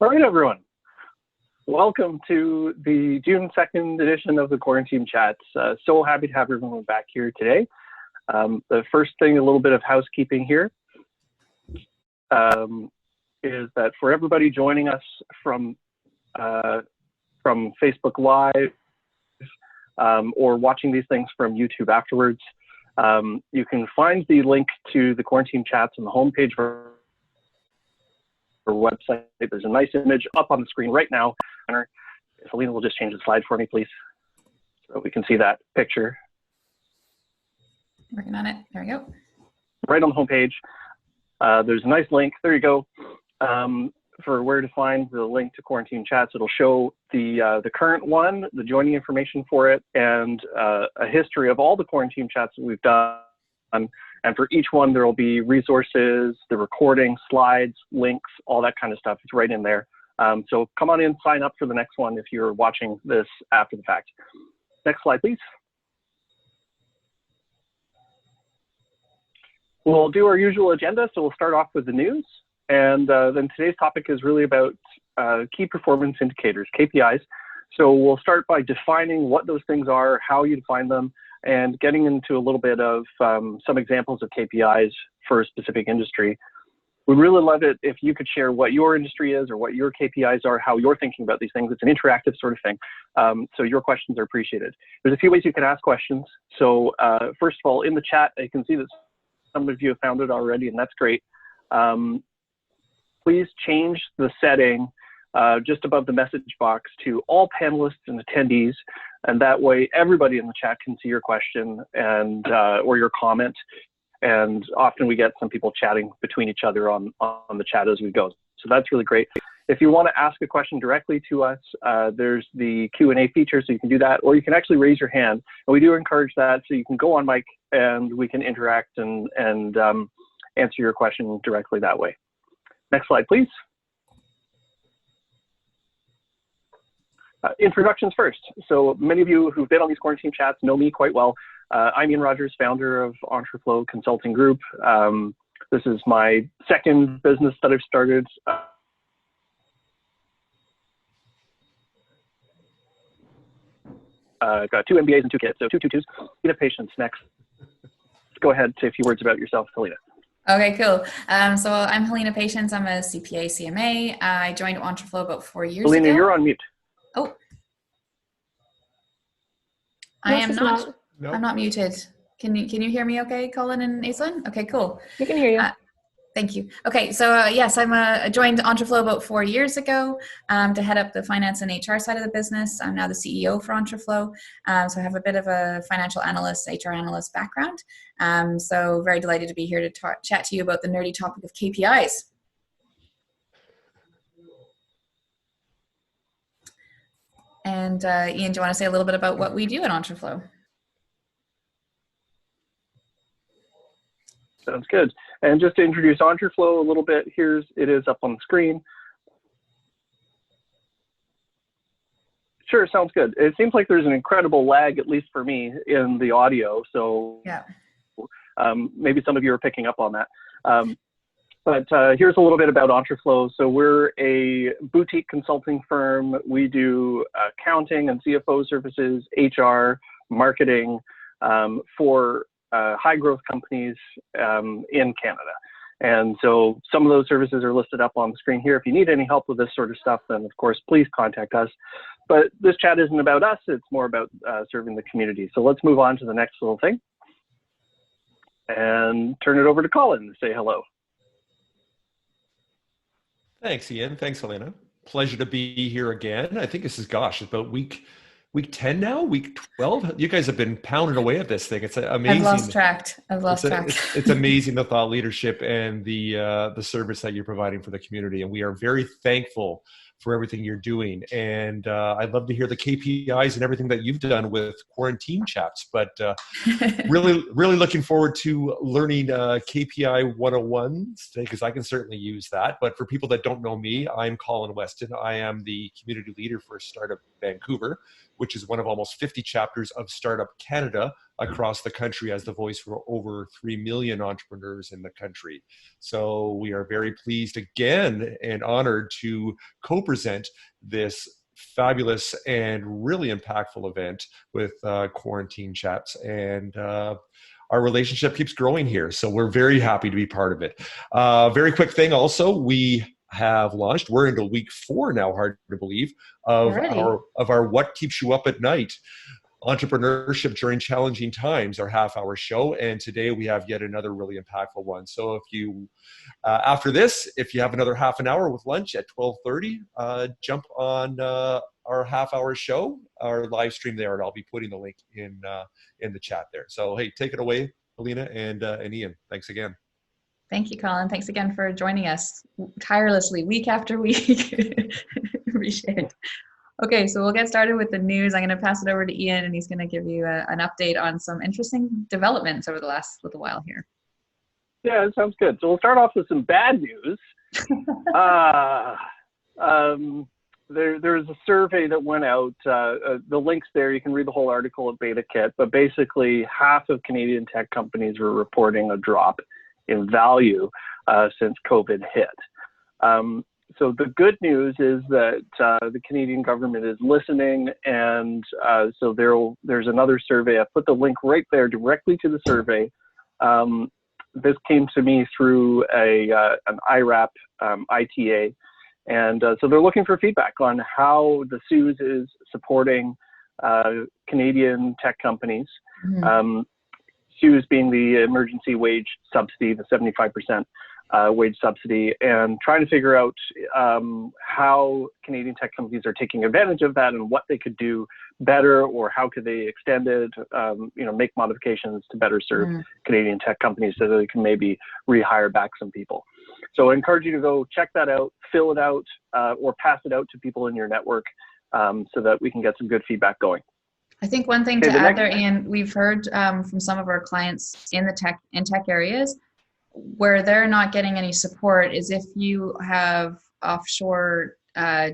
All right, everyone. Welcome to the June 2nd edition of the Quarantine Chats. So happy to have everyone back here today. The first thing, a little bit of housekeeping here, is that for everybody joining us from Facebook Live or watching these things from YouTube afterwards, you can find the link to the Quarantine Chats on the homepage of our website. There's a nice image up on the screen right now. If Helina will just change the slide for me, please, so we can see that picture. Working on it. There we go. Right on the homepage. There's a nice link. There you go. For where to find the link to Quarantine Chats. It'll show the current one, the joining information for it, and a history of all the Quarantine Chats that we've done. And for each one, there will be resources, the recording, slides, links, all that kind of stuff. It's right in there. So come on in, sign up for the next one if you're watching this after the fact. Next slide, please. We'll do our usual agenda. So we'll start off with the news. And then today's topic is really about key performance indicators, KPIs. So we'll start by defining what those things are, how you define them, and getting into a little bit of some examples of KPIs for a specific industry. We'd really love it if you could share what your industry is or what your KPIs are, how you're thinking about these things. It's an interactive sort of thing. So your questions are appreciated. There's a few ways you can ask questions. So first of all, in the chat, you can see that some of you have found it already, and that's great. Please change the setting just above the message box to all panelists and attendees, and that way everybody in the chat can see your question and or your comment. And often we get some people chatting between each other on the chat as we go. So that's really great. If you want to ask a question directly to us, there's the Q&A feature, so you can do that, or you can actually raise your hand. And we do encourage that, so you can go on mic and we can interact and answer your question directly that way. Next slide, please. Introductions first. So many of you who've been on these Quarantine Chats know me quite well. I'm Ian Rogers, founder of Entreflow Consulting Group. This is my second business that I've started. I've got 2 MBAs and 2 kids, so 2 tutus. Helina Patience next. Go ahead, say a few words about yourself, Helina. Okay, cool. So I'm Helina Patience. I'm a CPA, CMA. I joined Entreflow about 4 years ago. Helina, you're on mute. Oh. I am not. Nope. I'm not muted. Can you hear me okay, Colin and Aislinn? Okay, cool. We can hear you. Thank you. Okay, so yes, I joined Entreflow about 4 years ago to head up the finance and HR side of the business. I'm now the CEO for Entreflow. So I have a bit of a financial analyst, HR analyst background. So very delighted to be here to chat to you about the nerdy topic of KPIs. And Ian, do you want to say a little bit about what we do at Entreflow? Sounds good. And just to introduce Entreflow a little bit, it is up on the screen. Sure, sounds good. It seems like there's an incredible lag, at least for me, in the audio. So yeah. Maybe some of you are picking up on that. But here's a little bit about Entreflow. So we're a boutique consulting firm. We do accounting and CFO services, HR, marketing for high growth companies in Canada. And so some of those services are listed up on the screen here. If you need any help with this sort of stuff, then of course, please contact us. But this chat isn't about us, it's more about serving the community. So let's move on to the next little thing and turn it over to Colin to say hello. Thanks, Ian. Thanks, Helina. Pleasure to be here again. I think this is, gosh, about week 10 now, week 12. You guys have been pounding away at this thing. It's amazing. I've lost track. It's amazing, the thought leadership and the service that you're providing for the community. And we are very thankful for everything you're doing. And I'd love to hear the KPIs and everything that you've done with Quarantine Chats. But really looking forward to learning KPI 101s today, because I can certainly use that. But for people that don't know me, I'm Colin Weston. I am the community leader for Startup Vancouver, which is one of almost 50 chapters of Startup Canada, across the country as the voice for over 3 million entrepreneurs in the country. So we are very pleased again and honored to co-present this fabulous and really impactful event with Quarantine Chats. And our relationship keeps growing here. So we're very happy to be part of it. Very quick thing also, we have launched, we're into week 4 now, hard to believe, of our What Keeps You Up at Night? Entrepreneurship During Challenging Times, our half-hour show. And today we have yet another really impactful one. So if you, after this, if you have another half an hour with lunch at 12:30, jump on our half-hour show, our live stream there, and I'll be putting the link in the chat there. So hey, take it away, Helina and Ian. Thanks again. Thank you, Colin. Thanks again for joining us tirelessly, week after week. Appreciate it. Okay, so we'll get started with the news. I'm going to pass it over to Ian, and he's going to give you an update on some interesting developments over the last little while here. Yeah, it sounds good. So we'll start off with some bad news. There's a survey that went out. The link's there. You can read the whole article at BetaKit. But basically, half of Canadian tech companies were reporting a drop in value since COVID hit. So the good news is that the Canadian government is listening, and so there's another survey. I put the link right there directly to the survey. This came to me through an IRAP ITA, and so they're looking for feedback on how the SUSE is supporting Canadian tech companies. Mm-hmm. SUSE being the emergency wage subsidy, the 75% wage subsidy, and trying to figure out how Canadian tech companies are taking advantage of that and what they could do better, or how could they extend it, make modifications to better serve Canadian tech companies so that they can maybe rehire back some people. So I encourage you to go check that out, fill it out, or pass it out to people in your network so that we can get some good feedback going. I think one thing to add there, Ian, we've heard from some of our clients in the tech areas where they're not getting any support is if you have offshore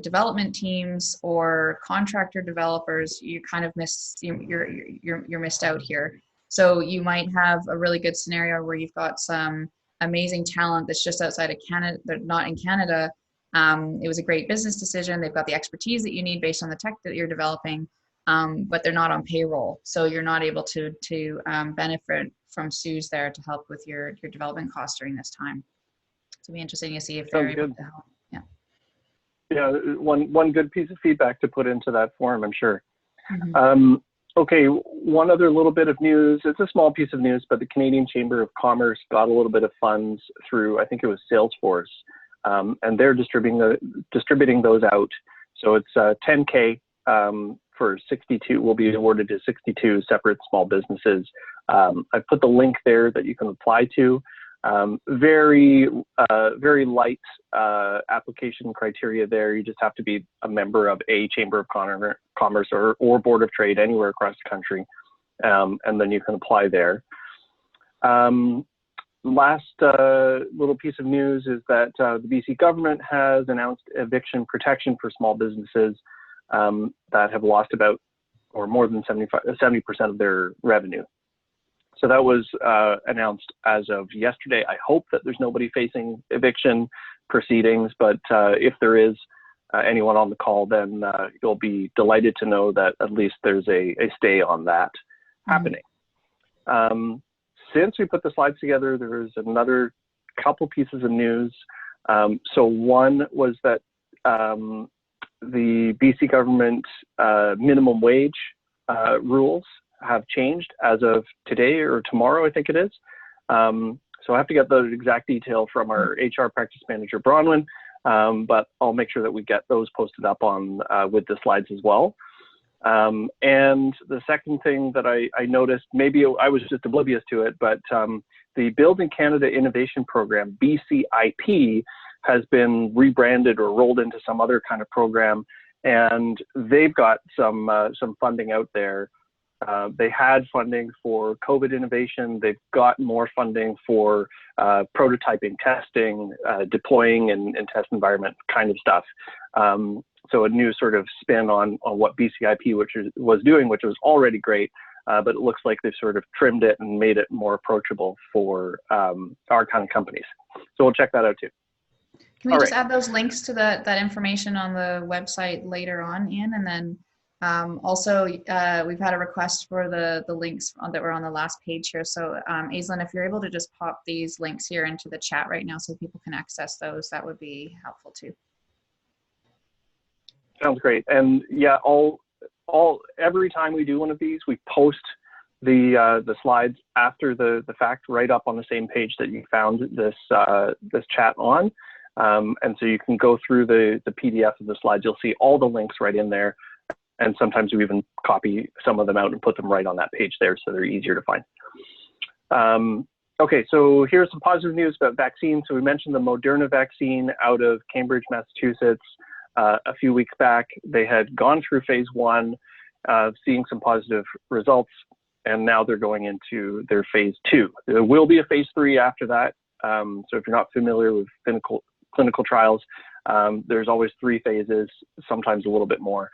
development teams or contractor developers, you kind of you're missed out here. So you might have a really good scenario where you've got some amazing talent that's just outside of Canada, they're not in Canada. It was a great business decision. They've got the expertise that you need based on the tech that you're developing, but they're not on payroll. So you're not able to benefit from SUSE there to help with your development costs during this time. So it'll be interesting to see if they're able to help. Yeah. Yeah, one good piece of feedback to put into that form, I'm sure. Mm-hmm. Okay, one other little bit of news. It's a small piece of news, but the Canadian Chamber of Commerce got a little bit of funds through, I think it was Salesforce, and they're distributing those out. So it's $10K for 62, will be awarded to 62 separate small businesses. I put the link there that you can apply to. Very light application criteria there. You just have to be a member of a Chamber of Commerce or Board of Trade anywhere across the country, and then you can apply there. Last little piece of news is that the BC government has announced eviction protection for small businesses that have lost about or more than 70% of their revenue. So that was announced as of yesterday. I hope that there's nobody facing eviction proceedings, but if there is anyone on the call, then you'll be delighted to know that at least there's a stay on that happening. Since we put the slides together, there's another couple pieces of news. So one was that the BC government minimum wage rules have changed as of today or tomorrow, I think it is. So I have to get the exact detail from our HR practice manager, Bronwyn, but I'll make sure that we get those posted up on with the slides as well. And the second thing that I noticed, maybe I was just oblivious to it, but the Building Canada Innovation Program, BCIP, has been rebranded or rolled into some other kind of program, and they've got some funding out there. They had funding for COVID innovation. They've got more funding for prototyping, testing, deploying in test environment kind of stuff. So a new sort of spin on what BCIP was doing, which was already great, but it looks like they've sort of trimmed it and made it more approachable for our kind of companies. So we'll check that out too. Can we just add those links to that information on the website later on, Ian? And then also, we've had a request for the links that were on the last page here. So Aislinn, if you're able to just pop these links here into the chat right now so people can access those, that would be helpful too. Sounds great. And yeah, every time we do one of these, we post the slides after the fact right up on the same page that you found this chat on. And so you can go through the PDF of the slides. You'll see all the links right in there. And sometimes we even copy some of them out and put them right on that page there so they're easier to find. Okay, so here's some positive news about vaccines. So we mentioned the Moderna vaccine out of Cambridge, Massachusetts. A few weeks back, they had gone through phase 1, seeing some positive results, and now they're going into their phase 2. There will be a phase 3 after that. So if you're not familiar with clinical trials, there's always 3 phases, sometimes a little bit more,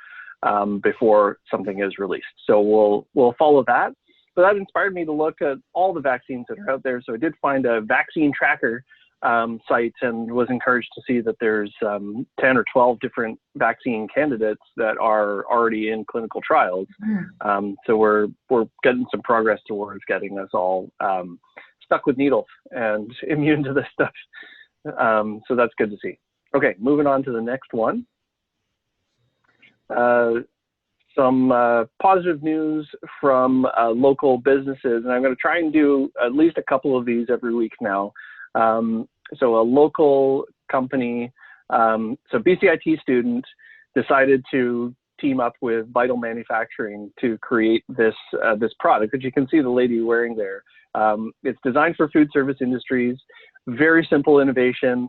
before something is released. So we'll follow that. But that inspired me to look at all the vaccines that are out there. So I did find a vaccine tracker site and was encouraged to see that there's 10 or 12 different vaccine candidates that are already in clinical trials. So we're getting some progress towards getting us all stuck with needles and immune to this stuff. So that's good to see. Okay, moving on to the next one. Some positive news from local businesses, and I'm going to try and do at least a couple of these every week now. So a local company, so BCIT student decided to team up with Vital Manufacturing to create this product, which you can see the lady wearing there. It's designed for food service industries, very simple innovation.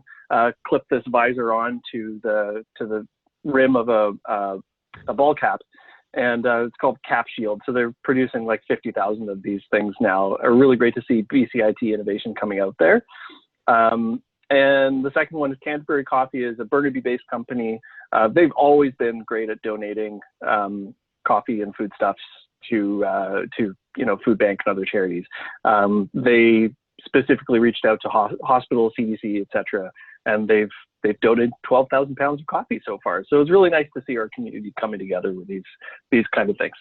Clip this visor on to the rim of a ball cap, and it's called Cap Shield. So they're producing like 50,000 of these things now. Really great to see BCIT innovation coming out there. And the second one is Canterbury Coffee, is a Burnaby-based company. They've always been great at donating coffee and foodstuffs to food bank and other charities. They specifically reached out to hospitals, CDC, etc., and they've donated 12,000 pounds of coffee so far. So it's really nice to see our community coming together with these kind of things.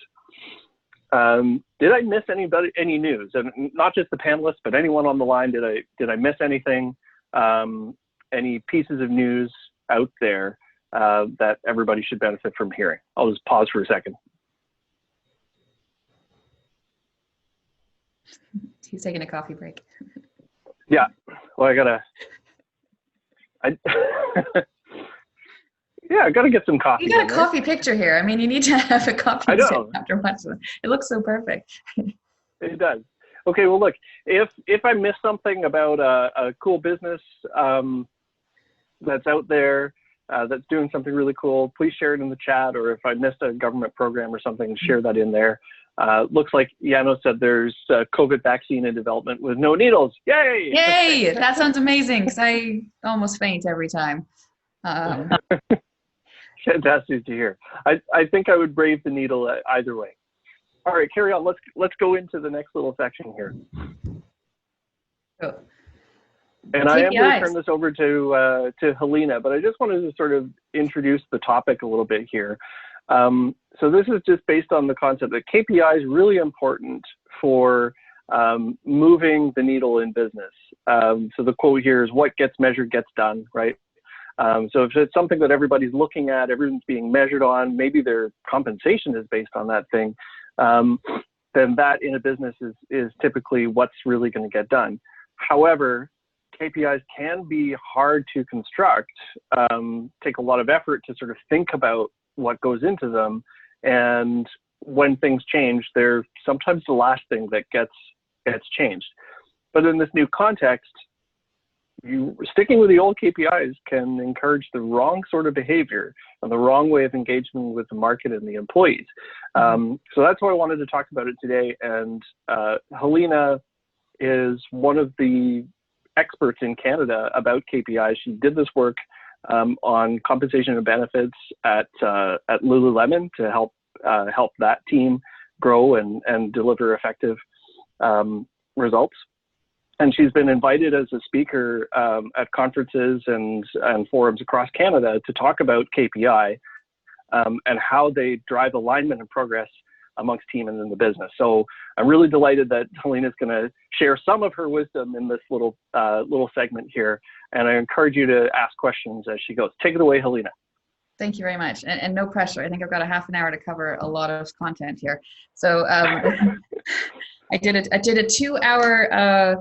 Did I miss any news? And not just the panelists, but anyone on the line. Did I miss anything? Any pieces of news out there that everybody should benefit from hearing? I'll just pause for a second. He's taking a coffee break. Yeah. Well, I gotta get some coffee. You got a coffee picture here. I mean, you need to have a coffee after watching it. It looks so perfect. It does. Okay, well, look, if I missed something about a cool business that's out there that's doing something really cool, please share it in the chat. Or if I missed a government program or something, share that in there. Looks like Yano said there's a COVID vaccine in development with no needles. Yay! Yay! That sounds amazing, because I almost faint every time. Fantastic to hear. I think I would brave the needle either way. All right, carry on. Let's go into the next little section here. Oh. And I am going to turn this over to Helina, but I just wanted to sort of introduce the topic a little bit here. So this is just based on the concept that KPI is really important for moving the needle in business. So the quote here is, what gets measured gets done, right? So if it's something that everybody's looking at, everyone's being measured on, maybe their compensation is based on that thing, then that in a business is typically what's really going to get done. However, KPIs can be hard to construct, take a lot of effort to sort of think about what goes into them. And when things change, they're sometimes the last thing that gets changed. But in this new context, sticking with the old KPIs can encourage the wrong sort of behavior and the wrong way of engagement with the market and the employees. So that's why I wanted to talk about it today. And Helina is one of the experts in Canada about KPIs. She did this work on compensation and benefits at Lululemon to help that team grow and deliver effective results. And she's been invited as a speaker at conferences and forums across Canada to talk about KPI and how they drive alignment and progress amongst team and in the business. So I'm really delighted that Helina is going to share some of her wisdom in this little segment here. And I encourage you to ask questions as she goes. Take it away, Helina. Thank you very much. And no pressure. I think I've got a half an hour to cover a lot of content here. So I did a 2-hour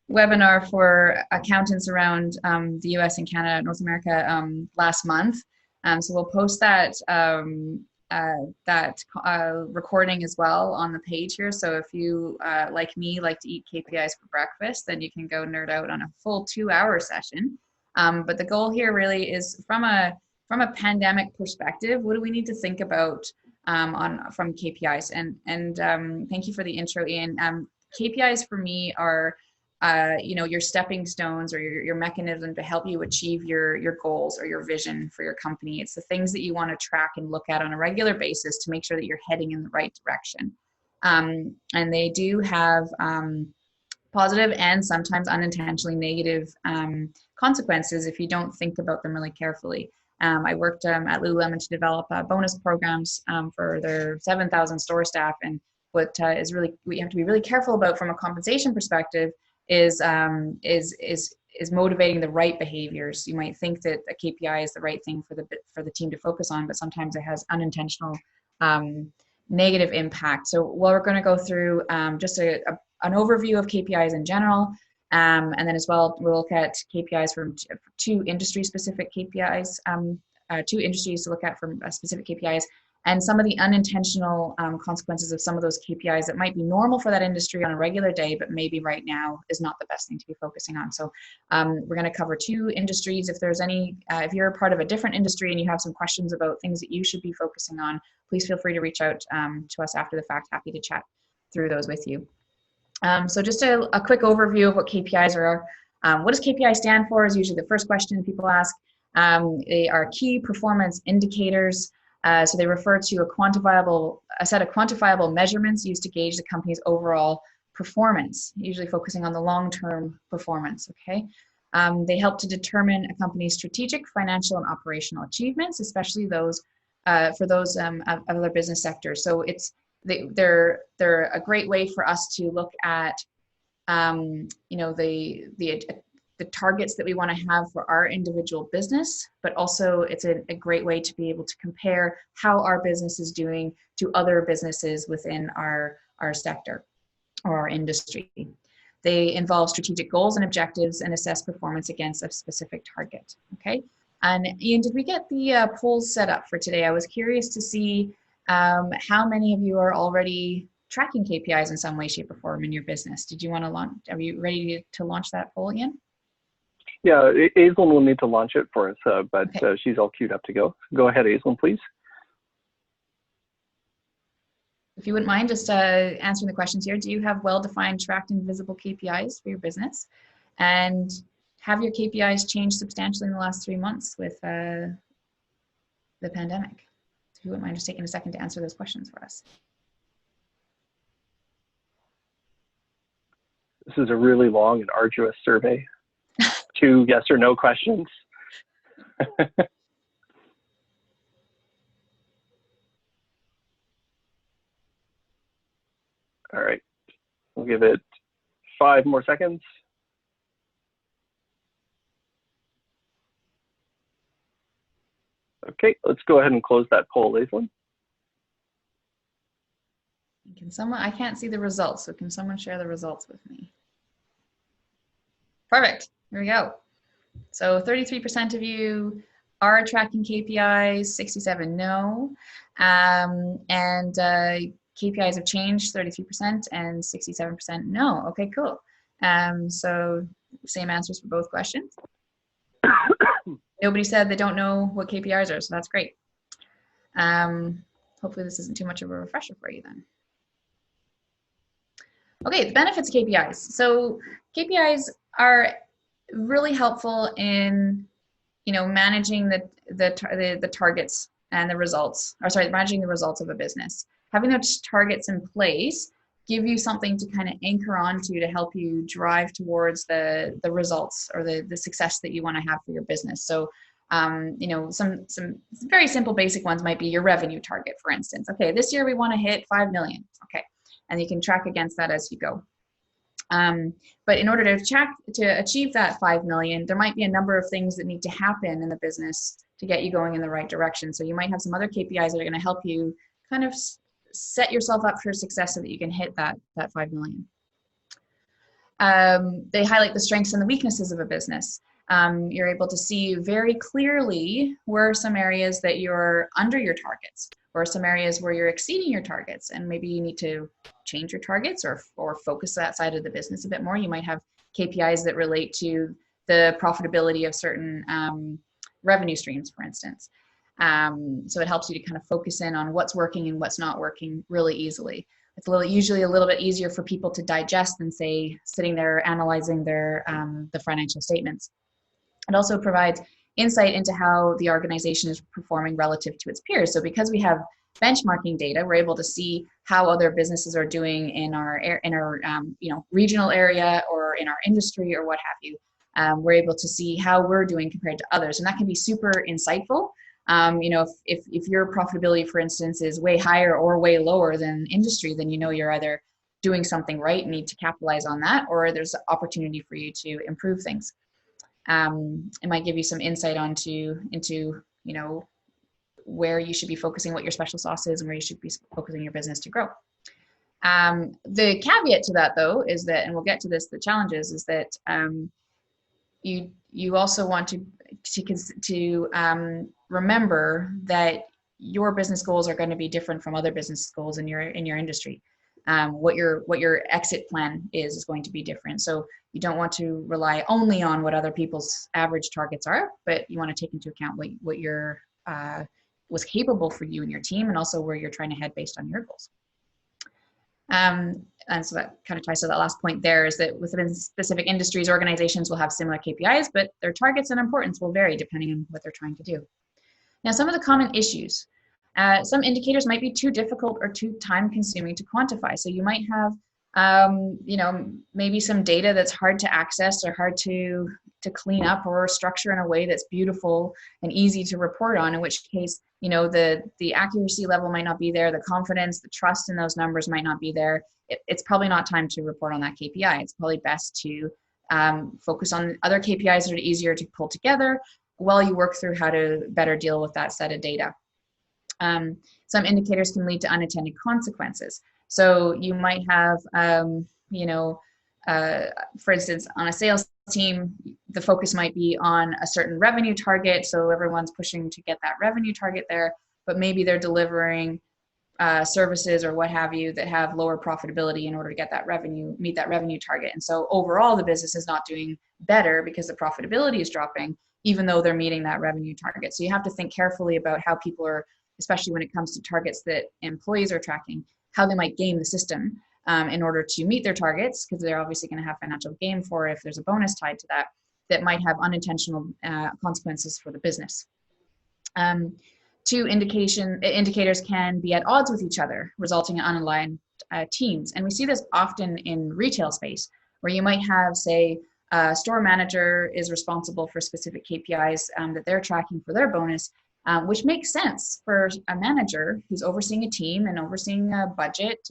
webinar for accountants around the US and Canada, North America last month. So we'll post that recording as well on the page here. So if you, like me, like to eat KPIs for breakfast, then you can go nerd out on a full 2-hour session. But the goal here really is from a pandemic perspective, what do we need to think about from KPIs? And thank you for the intro, Ian. KPIs for me are your stepping stones or your mechanism to help you achieve your goals or your vision for your company. It's the things that you want to track and look at on a regular basis to make sure that you're heading in the right direction. And they do have positive and sometimes unintentionally negative consequences if you don't think about them really carefully. I worked at Lululemon to develop bonus programs for their 7,000 store staff, and what is really we have to be really careful about from a compensation perspective is motivating the right behaviors. You might think that a KPI is the right thing for the team to focus on, but sometimes it has unintentional negative impact. So we're going to go through just an overview of KPIs in general, and then as well we'll look at KPIs from two industry-specific KPIs, 2 industries to look at from specific KPIs, and some of the unintentional consequences of some of those KPIs that might be normal for that industry on a regular day, but maybe right now is not the best thing to be focusing on. So we're going to cover 2 industries. If there's if you're a part of a different industry and you have some questions about things that you should be focusing on, please feel free to reach out to us after the fact. Happy to chat through those with you. So just a quick overview of what KPIs are. What does KPI stand for is usually the first question people ask. They are key performance indicators. So they refer to a set of quantifiable measurements used to gauge the company's overall performance, usually focusing on the long-term performance, okay? They help to determine a company's strategic, financial, and operational achievements, especially those for those of other business sectors. So they're a great way for us to look at the targets that we want to have for our individual business, but also it's a great way to be able to compare how our business is doing to other businesses within our sector or our industry. They involve strategic goals and objectives and assess performance against a specific target, okay? And Ian, did we get the polls set up for today? I was curious to see how many of you are already tracking KPIs in some way, shape, or form in your business. Did you want to launch? Are you ready to launch that poll, Ian? Yeah, Aislinn will need to launch it for us, but okay. She's all queued up to go. Go ahead, Aislinn, please. If you wouldn't mind just answering the questions here. Do you have well-defined, tracked, and visible KPIs for your business? And have your KPIs changed substantially in the last 3 months with the pandemic? If you wouldn't mind just taking a second to answer those questions for us. This is a really long and arduous survey. 2 yes or no questions. All right, we'll give it 5 more seconds. Okay, let's go ahead and close that poll, Aislinn. Can someone, I can't see the results, so can someone share the results with me? Perfect, here we go. So 33% of you are tracking KPIs, 67 no, and KPIs have changed, 33% and 67% no. Okay, cool. So same answers for both questions. Nobody said they don't know what KPIs are, so that's great. Hopefully this isn't too much of a refresher for you then. Okay, the benefits of KPIs. So KPIs are really helpful in managing the targets and the results, or sorry, managing the results of a business. Having those targets in place give you something to kind of anchor onto to help you drive towards the results or the success that you want to have for your business. So, you know, some very simple basic ones might be your revenue target, for instance. Okay, this year we want to hit 5 million. Okay, and you can track against that as you go. But in order to achieve that 5 million, there might be a number of things that need to happen in the business to get you going in the right direction. So you might have some other KPIs that are going to help you kind of set yourself up for success so that you can hit that 5 million. They highlight the strengths and the weaknesses of a business. You're able to see very clearly where some areas that you're under your targets, or some areas where you're exceeding your targets, and maybe you need to change your targets or focus that side of the business a bit more. You might have KPIs that relate to the profitability of certain revenue streams, for instance. So it helps you to kind of focus in on what's working and what's not working really easily. It's usually a little bit easier for people to digest than, say, sitting there analyzing their the financial statements. It also provides insight into how the organization is performing relative to its peers. So because we have benchmarking data, we're able to see how other businesses are doing in our you know, regional area or in our industry or what have you. We're able to see how we're doing compared to others, and that can be super insightful. You know, if your profitability, for instance, is way higher or way lower than industry, then you know you're either doing something right and need to capitalize on that, or there's opportunity for you to improve things. It might give you some insight into, you know, where you should be focusing, what your special sauce is, and where you should be focusing your business to grow. The caveat to that, though, is that, and we'll get to this, the challenges is that you also want to remember that your business goals are going to be different from other business goals in your industry. What your exit plan is going to be different. So you don't want to rely only on what other people's average targets are, but you want to take into account what your was capable for you and your team, and also where you're trying to head based on your goals. And so that kind of ties to that last point there, is that within specific industries, organizations will have similar KPIs, but their targets and importance will vary depending on what they're trying to do. Now, some of the common issues. Some indicators might be too difficult or too time consuming to quantify. So you might have, you know, maybe some data that's hard to access or hard to clean up or structure in a way that's beautiful and easy to report on, in which case, you know, the accuracy level might not be there, the confidence, the trust in those numbers might not be there. It's probably not time to report on that KPI. It's probably best to focus on other KPIs that are easier to pull together while you work through how to better deal with that set of data. Some indicators can lead to unintended consequences. So you might have, you know, for instance, on a sales team, the focus might be on a certain revenue target. So everyone's pushing to get that revenue target there, but maybe they're delivering services or what have you that have lower profitability in order to get that revenue, meet that revenue target. And so overall, the business is not doing better because the profitability is dropping, even though they're meeting that revenue target. So you have to think carefully about how people are, especially when it comes to targets that employees are tracking, how they might game the system in order to meet their targets, because they're obviously going to have financial gain for it if there's a bonus tied to that, that might have unintentional consequences for the business. Two indicators can be at odds with each other, resulting in unaligned teams. And we see this often in retail space, where you might have, say, a store manager is responsible for specific KPIs that they're tracking for their bonus, which makes sense for a manager who's overseeing a team and overseeing a budget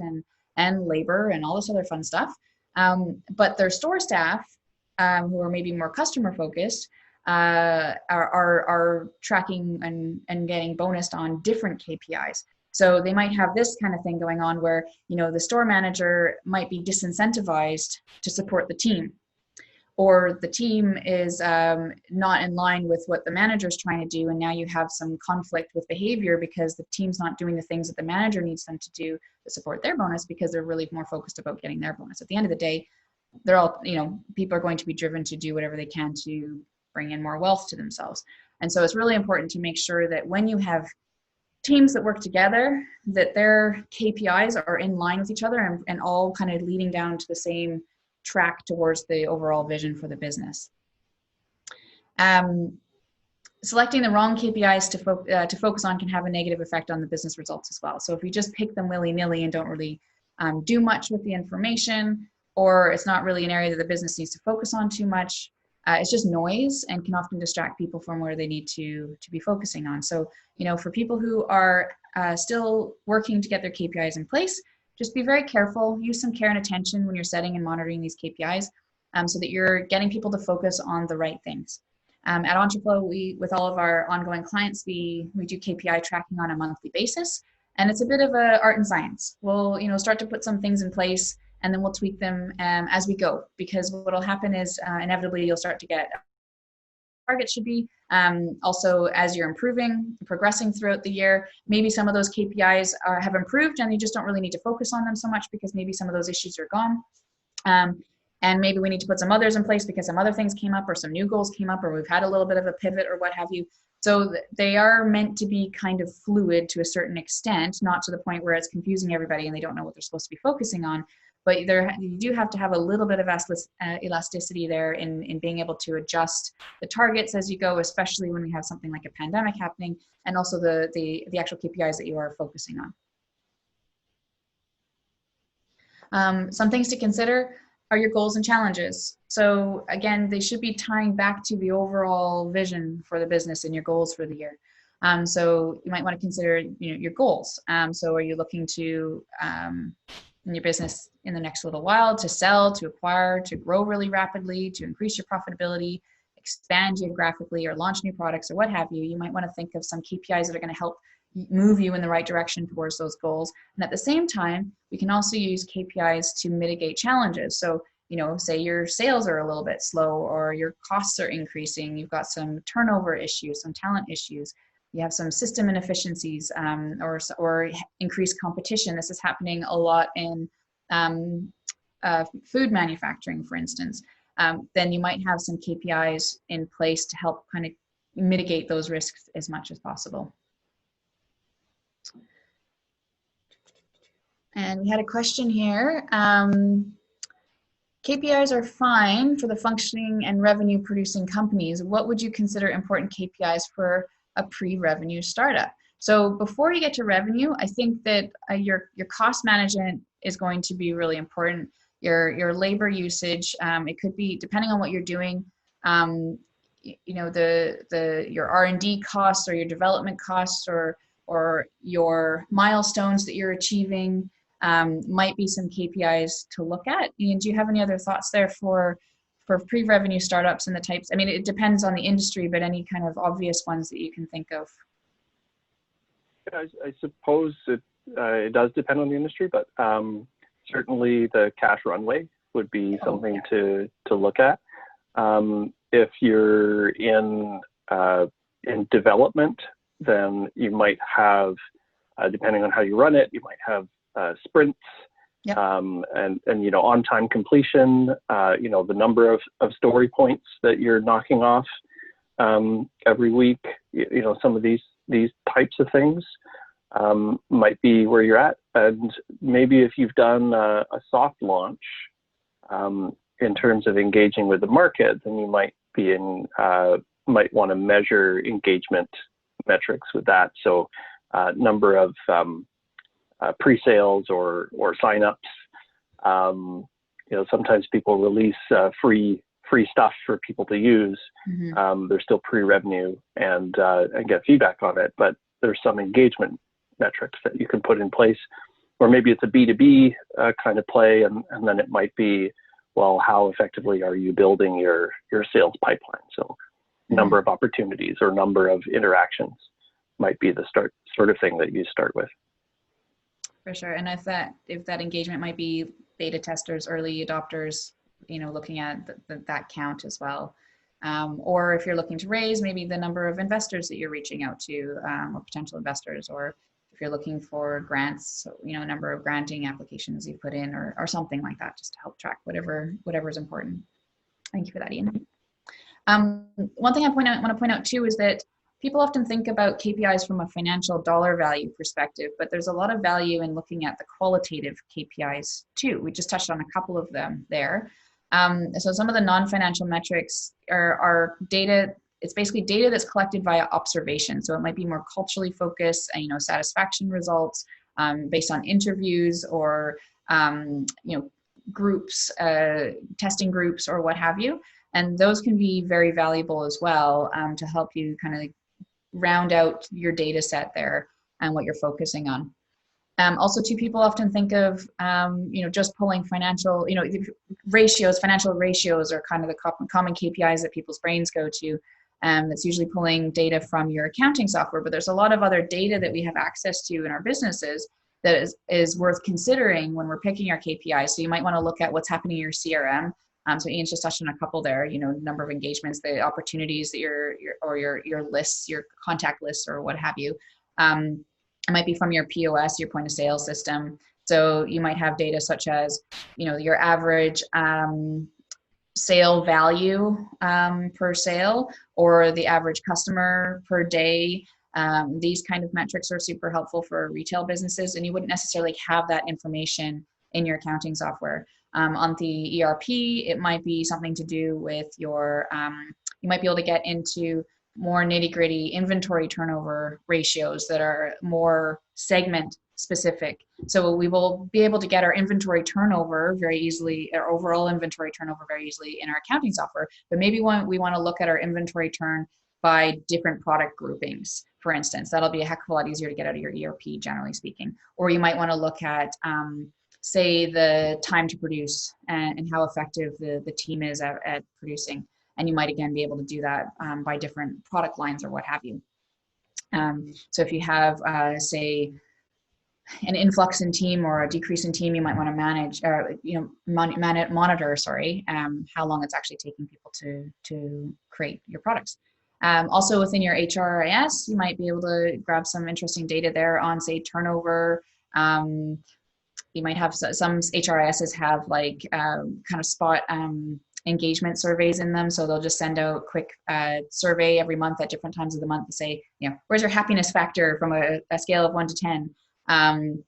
and labor and all this other fun stuff. But their store staff, who are maybe more customer focused, are tracking and getting bonused on different KPIs. So they might have this kind of thing going on where, you know, the store manager might be disincentivized to support the team, or the team is not in line with what the manager is trying to do, and now you have some conflict with behavior because the team's not doing the things that the manager needs them to do to support their bonus, because they're really more focused about getting their bonus. At the end of the day, they're all, you know, people are going to be driven to do whatever they can to bring in more wealth to themselves. And so it's really important to make sure that when you have teams that work together, that their KPIs are in line with each other and all kind of leading down to the same track towards the overall vision for the business. selecting the wrong KPIs to focus on can have a negative effect on the business results as well. So if you just pick them willy-nilly and don't really do much with the information, or it's not really an area that the business needs to focus on too much, it's just noise and can often distract people from where they need to be focusing on. So, for people who are still working to get their KPIs in place, just be very careful, use some care and attention when you're setting and monitoring these KPIs so that you're getting people to focus on the right things. At Entreflow, with all of our ongoing clients, we do KPI tracking on a monthly basis, and it's a bit of an art and science. We'll start to put some things in place, and then we'll tweak them as we go, because what will happen is inevitably you'll start to get targets should be. Also, as you're improving, progressing throughout the year, maybe some of those KPIs have improved and you just don't really need to focus on them so much because maybe some of those issues are gone. And maybe we need to put some others in place because some other things came up or some new goals came up or we've had a little bit of a pivot or what have you. So they are meant to be kind of fluid to a certain extent, not to the point where it's confusing everybody and they don't know what they're supposed to be focusing on. But you do have to have a little bit of elasticity there in being able to adjust the targets as you go, especially when we have something like a pandemic happening, and also the actual KPIs that you are focusing on. Some things to consider are your goals and challenges. So again, they should be tying back to the overall vision for the business and your goals for the year. So you might want to consider your goals. So are you looking to in your business in the next little while to sell, to acquire, to grow really rapidly, to increase your profitability, expand geographically, or launch new products, or what have you? You might want to think of some KPIs that are going to help move you in the right direction towards those goals. And at the same time, we can also use KPIs to mitigate challenges. So, say your sales are a little bit slow or your costs are increasing, you've got some turnover issues, some talent issues, you have some system inefficiencies or increased competition. This is happening a lot in food manufacturing, for instance. Then you might have some KPIs in place to help kind of mitigate those risks as much as possible. And we had a question here. KPIs are fine for the functioning and revenue producing companies. What would you consider important KPIs for a pre-revenue startup? So before you get to revenue, I think that your cost management is going to be really important. Your labor usage, it could be, depending on what you're doing, your R&D costs or your development costs or your milestones that you're achieving might be some KPIs to look at. Ian, do you have any other thoughts there for pre-revenue startups and the types? I mean, it depends on the industry, but any kind of obvious ones that you can think of? I suppose it does depend on the industry, but certainly the cash runway would be something to look at. If you're in development, then you might have, depending on how you run it, you might have sprints. Yep. And on-time completion, the number of story points that you're knocking off every week, some of these types of things might be where you're at. And maybe if you've done a soft launch in terms of engaging with the market, then you might want to measure engagement metrics with that. So number of pre-sales or signups. Sometimes people release free stuff for people to use. Mm-hmm. They're still pre-revenue and get feedback on it, but there's some engagement metrics that you can put in place. Or maybe it's a B2B kind of play, and then it might be, well, how effectively are you building your sales pipeline? So mm-hmm. number of opportunities or number of interactions might be the sort of thing that you start with. For sure. And if that engagement might be beta testers, early adopters, looking at that count as well. Or if you're looking to raise, maybe the number of investors that you're reaching out to, or potential investors, or if you're looking for grants, number of granting applications you put in or something like that, just to help track whatever is important. Thank you for that, Ian. One thing I want to point out too is that people often think about KPIs from a financial dollar value perspective, but there's a lot of value in looking at the qualitative KPIs too. We just touched on a couple of them there. So some of the non-financial metrics are data it's basically data that's collected via observation. So it might be more culturally focused, you know, satisfaction results based on interviews or, you know, groups, testing groups or what have you. And those can be very valuable as well to help you kind of round out your data set there and what you're focusing on. Also, too, people often think of, you know, just pulling financial, you know, ratios. Financial ratios are kind of the common KPIs that people's brains go to. That's usually pulling data from your accounting software, but there's a lot of other data that we have access to in our businesses that is worth considering when we're picking our KPIs. So you might want to look at what's happening in your CRM. So Ian's just touched on a couple there, you know, number of engagements, the opportunities that your lists, your contact lists or what have you. It might be from your POS, your point of sale system. So you might have data such as, you know, your average sale value per sale or the average customer per day. These kind of metrics are super helpful for retail businesses, and you wouldn't necessarily have that information in your accounting software. On the ERP, it might be something to do with your, you might be able to get into more nitty-gritty inventory turnover ratios that are more segment specific. So we will be able to get our inventory turnover very easily, our overall inventory turnover very easily in our accounting software. But maybe we want to look at our inventory turn by different product groupings, for instance. That'll be a heck of a lot easier to get out of your ERP, generally speaking. Or you might want to look at, say, the time to produce and how effective the team is at producing. And you might, again, be able to do that by different product lines or what have you. So if you have, say, an influx in team or a decrease in team, you might want to manage, monitor, how long it's actually taking people to create your products. Also within your HRIS, you might be able to grab some interesting data there on, say, turnover. You might have some HRISs have like kind of spot engagement surveys in them. So they'll just send out a quick survey every month at different times of the month to say, you know, where's your happiness factor from a scale of 1 to 10? And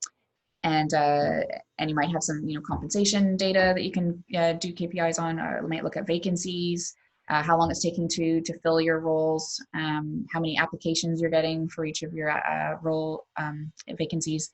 you might have some, you know, compensation data that you can do KPIs on. Or you might look at vacancies, how long it's taking to fill your roles, how many applications you're getting for each of your role vacancies.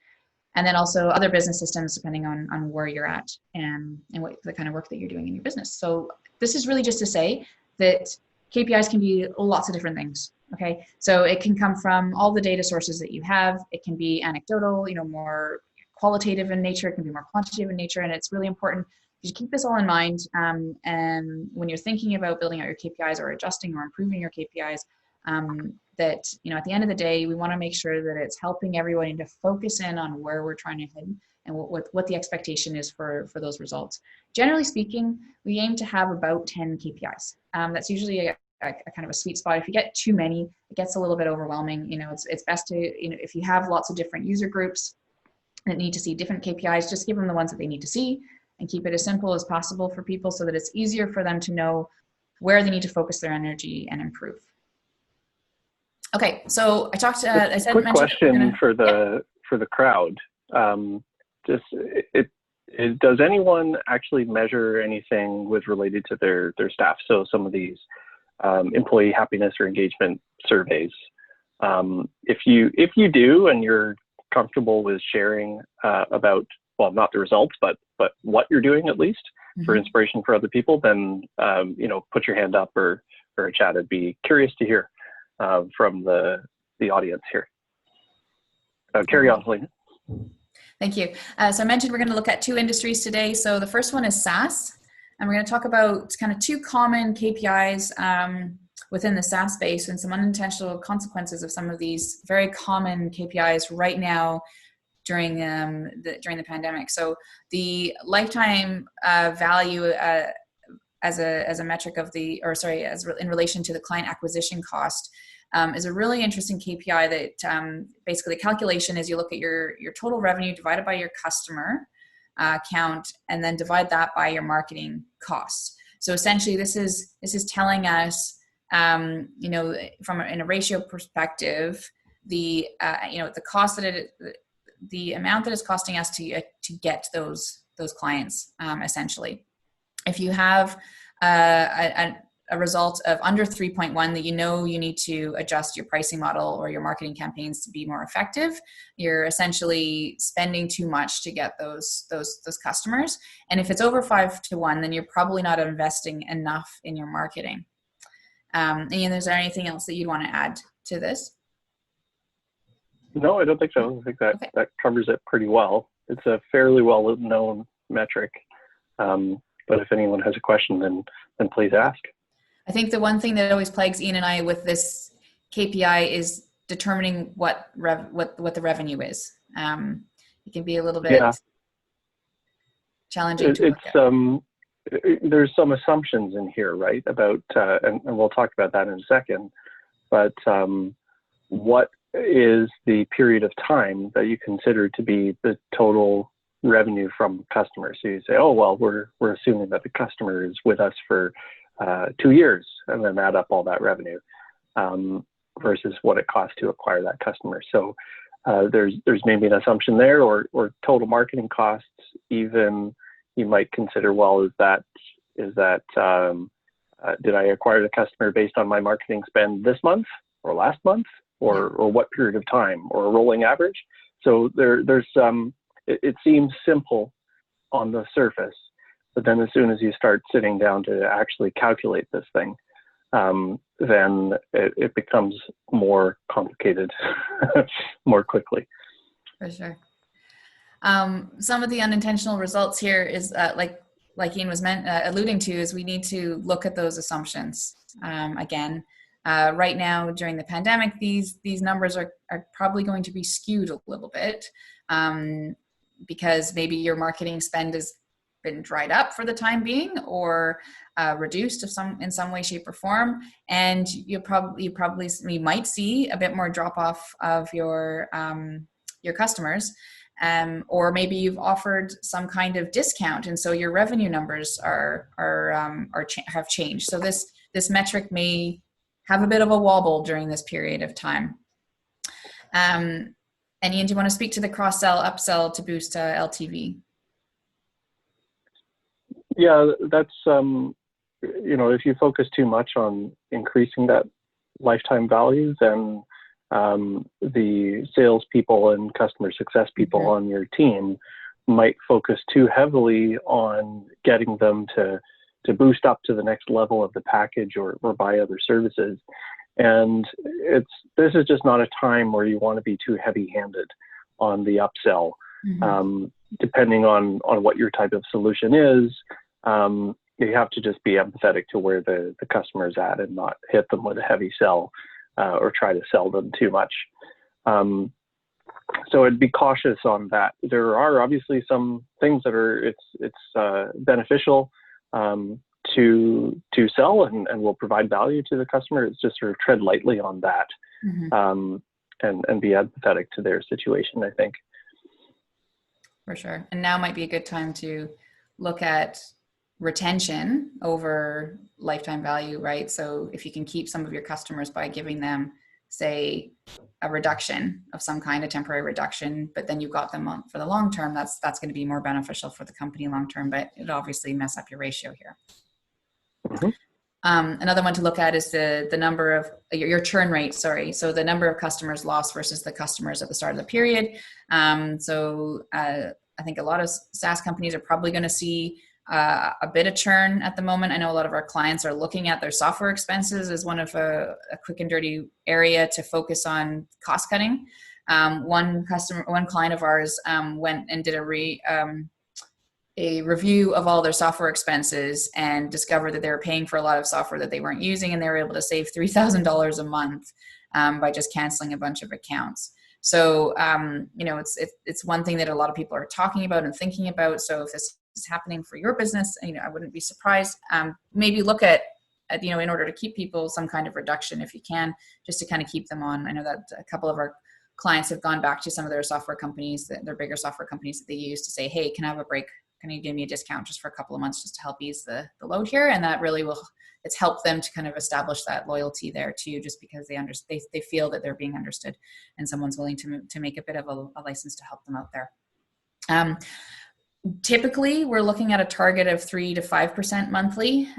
And then also other business systems, depending on where you're at and what the kind of work that you're doing in your business. So this is really just to say that KPIs can be lots of different things, okay? So it can come from all the data sources that you have. It can be anecdotal, you know, more qualitative in nature. It can be more quantitative in nature. And it's really important to keep this all in mind. And when you're thinking about building out your KPIs or adjusting or improving your KPIs, that, you know, at the end of the day, we want to make sure that it's helping everyone to focus in on where we're trying to head and what the expectation is for those results. Generally speaking, we aim to have about 10 KPIs. That's usually a kind of a sweet spot. If you get too many, it gets a little bit overwhelming. You know, it's best to, you know, if you have lots of different user groups that need to see different KPIs, just give them the ones that they need to see and keep it as simple as possible for people so that it's easier for them to know where they need to focus their energy and improve. Okay, so I talked. I said. Quick question for the crowd. Does anyone actually measure anything related to their staff? So some of these employee happiness or engagement surveys. If you do, and you're comfortable with sharing about, well, not the results, but what you're doing at least for inspiration for other people, then you know, put your hand up or a chat. I'd be curious to hear from the audience here. Carry on, Helina. Thank you. So I mentioned we're going to look at 2 industries today. So the first one is SaaS, and we're going to talk about kind of 2 common KPIs within the SaaS space and some unintentional consequences of some of these very common KPIs right now during the pandemic. So the lifetime value as a metric of in relation to the client acquisition cost is a really interesting KPI that basically the calculation is you look at your total revenue divided by your customer count and then divide that by your marketing costs. So essentially this is telling us, you know, in a ratio perspective, the cost that the amount that it's costing us to get those clients, essentially. If you have a a result of under 3.1 that you need to adjust your pricing model or your marketing campaigns to be more effective, you're essentially spending too much to get those customers. And if it's over 5 to 1, then you're probably not investing enough in your marketing. Ian, is there anything else that you'd want to add to this? No, I don't think so. I think that covers it pretty well. It's a fairly well-known metric. But if anyone has a question, then please ask. I think the one thing that always plagues Ian and I with this KPI is determining what the revenue is. It can be a little bit challenging to look at. There's some assumptions in here, right? About and we'll talk about that in a second. But what is the period of time that you consider to be the total revenue from customers? So you say, oh, well, we're assuming that the customer is with us for 2 years, and then add up all that revenue versus what it costs to acquire that customer. So there's maybe an assumption there, or total marketing costs. Even you might consider, well, is that did I acquire the customer based on my marketing spend this month or last month, or what period of time, or a rolling average? So there's it seems simple on the surface, but then as soon as you start sitting down to actually calculate this thing, then it becomes more complicated more quickly. For sure. Some of the unintentional results here is like Ian was alluding to, is we need to look at those assumptions again. Right now during the pandemic, these numbers are probably going to be skewed a little bit. Because maybe your marketing spend has been dried up for the time being, or reduced in some way, shape, or form, and you might see a bit more drop off of your customers, or maybe you've offered some kind of discount, and so your revenue numbers have changed. So this metric may have a bit of a wobble during this period of time. And Ian, do you want to speak to the cross-sell, upsell to boost LTV? Yeah, that's, if you focus too much on increasing that lifetime value, then the salespeople and customer success people on your team might focus too heavily on getting them to boost up to the next level of the package or buy other services. And this is just not a time where you want to be too heavy-handed on the upsell. Depending on what your type of solution is, you have to just be empathetic to where the customer is at and not hit them with a heavy sell or try to sell them too much. So I'd be cautious on that. There are obviously some things that it's beneficial to sell and will provide value to the customer. It's just sort of tread lightly on that and be empathetic to their situation, I think. For sure. And now might be a good time to look at retention over lifetime value, right? So if you can keep some of your customers by giving them, say, a reduction of some kind, a temporary reduction, but then you've got them on for the long term, that's going to be more beneficial for the company long term, but it obviously mess up your ratio here. Another one to look at is the number of your churn rate. Sorry. So the number of customers lost versus the customers at the start of the period. I think a lot of SaaS companies are probably going to see a bit of churn at the moment. I know a lot of our clients are looking at their software expenses as one of a quick and dirty area to focus on cost cutting. One client of ours went and did a review of all their software expenses and discovered that they were paying for a lot of software that they weren't using, and they were able to save $3,000 a month by just canceling a bunch of accounts. So, it's one thing that a lot of people are talking about and thinking about. So if this is happening for your business, I wouldn't be surprised. Maybe look at, in order to keep people, some kind of reduction if you can, just to kind of keep them on. I know that a couple of our clients have gone back to some of their software companies, their bigger software companies that they use, to say, hey, can I have a break? Can you give me a discount just for a couple of months just to help ease the load here? And that really it's helped them to kind of establish that loyalty there too, just because they feel that they're being understood and someone's willing to make a bit of a license to help them out there. Typically, we're looking at a target of 3 to 5% monthly.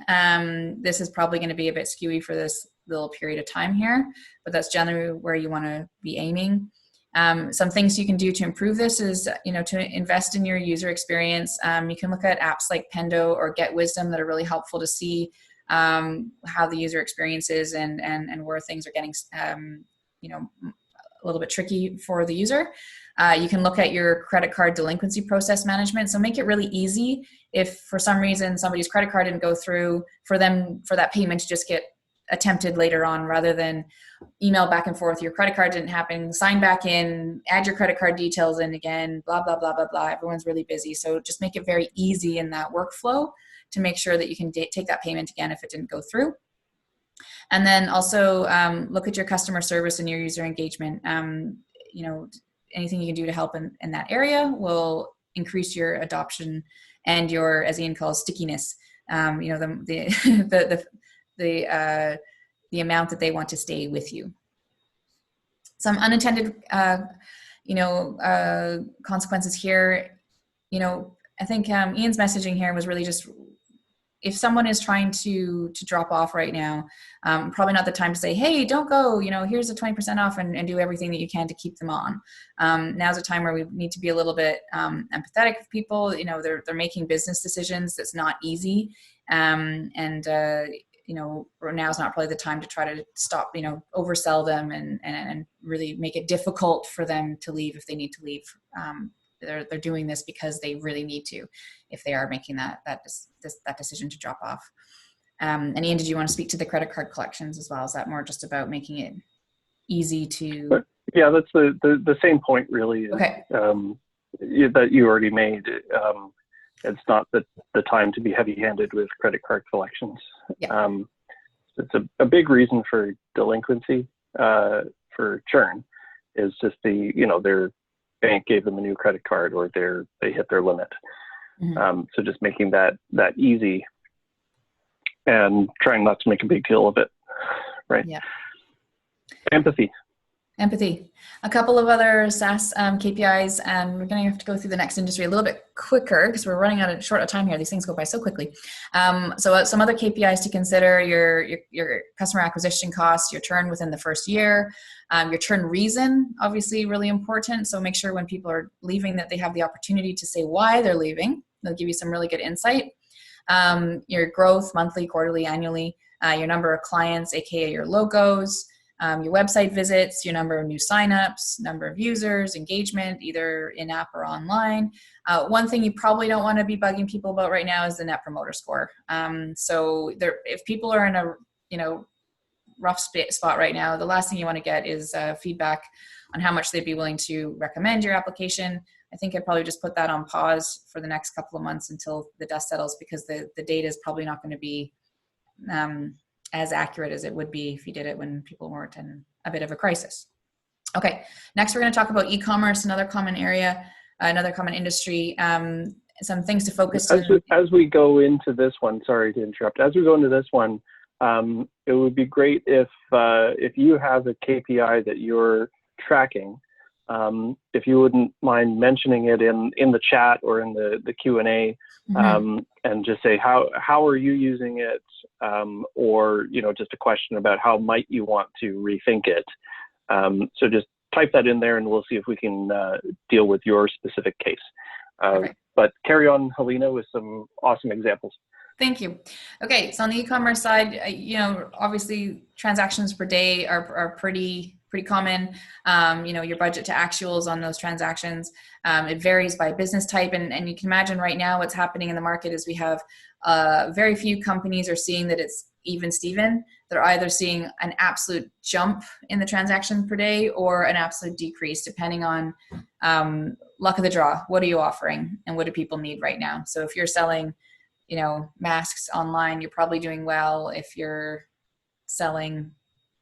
This is probably going to be a bit skewy for this little period of time here, but that's generally where you want to be aiming. Some things you can do to improve this is, to invest in your user experience. You can look at apps like Pendo or Get Wisdom that are really helpful to see how the user experience is and where things are getting, a little bit tricky for the user. You can look at your credit card delinquency process management. So make it really easy if for some reason somebody's credit card didn't go through, for that payment to just get attempted later on, rather than email back and forth, your credit card didn't happen, sign back in, add your credit card details in again, blah, blah, blah, blah, blah. Everyone's really busy. So just make it very easy in that workflow to make sure that you can take that payment again if it didn't go through. And then also look at your customer service and your user engagement. Anything you can do to help in that area will increase your adoption and your, as Ian calls, stickiness. The amount that they want to stay with you. Some unintended, consequences here. I think Ian's messaging here was really just, if someone is trying to drop off right now, probably not the time to say, hey, don't go, here's a 20% off and do everything that you can to keep them on. Now's a time where we need to be a little bit empathetic with people. They're making business decisions. That's not easy. Now's not probably the time to try to stop, oversell them and really make it difficult for them to leave if they need to leave. They're doing this because they really need to, if they are making that decision to drop off. And Ian, did you want to speak to the credit card collections as well? Is that more just about making it easy to? Yeah, that's the same point really. Okay. That you already made. It's not the time to be heavy-handed with credit card collections. Yeah. It's a big reason for delinquency, for churn, is just their bank gave them a new credit card or they hit their limit. Mm-hmm. So just making that easy and trying not to make a big deal of it, right? Yeah. Empathy. A couple of other SaaS KPIs, and we're going to have to go through the next industry a little bit quicker because we're running out of short of time here. These things go by so quickly. So some other KPIs to consider: your customer acquisition costs, your churn within the first year, your churn reason, obviously really important. So make sure when people are leaving that they have the opportunity to say why they're leaving. They'll give you some really good insight. Your growth, monthly, quarterly, annually, your number of clients, aka your logos. Your website visits, your number of new signups, number of users, engagement, either in-app or online. One thing you probably don't want to be bugging people about right now is the Net Promoter Score. If people are in a rough spot right now, the last thing you want to get is feedback on how much they'd be willing to recommend your application. I think I'd probably just put that on pause for the next couple of months until the dust settles, because the data is probably not going to be as accurate as it would be if you did it when people weren't in a bit of a crisis. Okay, next we're going to talk about e-commerce, another common area, another common industry, some things to focus on. As we go into this one, sorry to interrupt, as we go into this one, it would be great if you have a KPI that you're tracking, if you wouldn't mind mentioning it in the chat or in the Q&A, mm-hmm. And just say how are you using it, or just a question about how might you want to rethink it. So just type that in there and we'll see if we can deal with your specific case. But carry on, Helina, with some awesome examples. Thank you. Okay, so on the e-commerce side, obviously transactions per day are pretty common. Your budget to actuals on those transactions, it varies by business type, and you can imagine right now what's happening in the market is we have very few companies are seeing that it's even Steven. They're either seeing an absolute jump in the transaction per day or an absolute decrease, depending on luck of the draw. What are you offering and what do people need right now? So if you're selling masks online, you're probably doing well. If you're selling,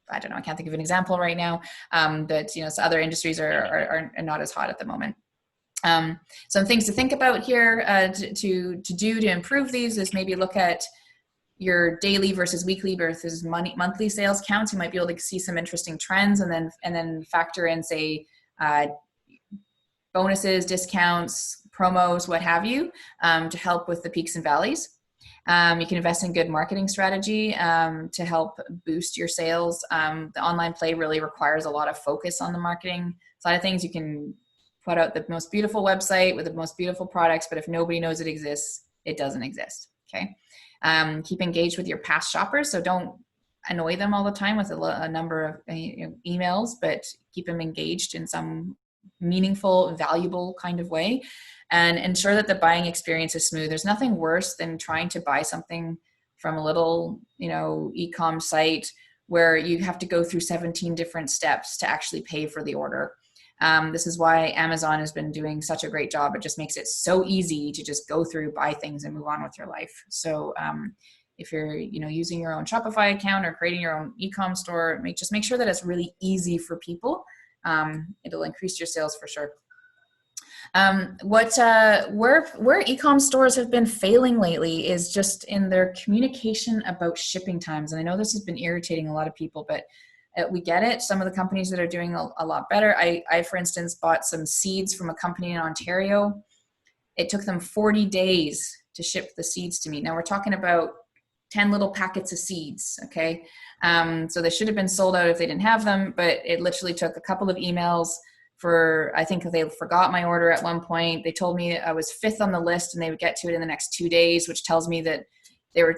I don't know, I can't think of an example right now, but so other industries are not as hot at the moment. Some things to think about here to improve these is maybe look at your daily versus weekly versus monthly sales counts. You might be able to see some interesting trends, and then factor in, say, bonuses, discounts, promos, what have you, to help with the peaks and valleys. You can invest in good marketing strategy to help boost your sales. The online play really requires a lot of focus on the marketing side of things. You can put out the most beautiful website with the most beautiful products, but if nobody knows it exists, it doesn't exist. Okay. Keep engaged with your past shoppers. So don't annoy them all the time with a number of emails, but keep them engaged in some meaningful, valuable kind of way, and ensure that the buying experience is smooth. There's nothing worse than trying to buy something from a little, e-com site where you have to go through 17 different steps to actually pay for the order. This is why Amazon has been doing such a great job. It just makes it so easy to just go through, buy things, and move on with your life. So if you're using your own Shopify account or creating your own e-com store, just make sure that it's really easy for people. It'll increase your sales for sure. Where e-com stores have been failing lately is just in their communication about shipping times. And I know this has been irritating a lot of people, but we get it. Some of the companies that are doing a lot better. I, for instance, bought some seeds from a company in Ontario. It took them 40 days to ship the seeds to me. Now we're talking about 10 little packets of seeds. Okay. So they should have been sold out if they didn't have them, but it literally took a couple of emails I think they forgot my order at one point. They told me I was 5th on the list and they would get to it in the next 2 days, which tells me that they were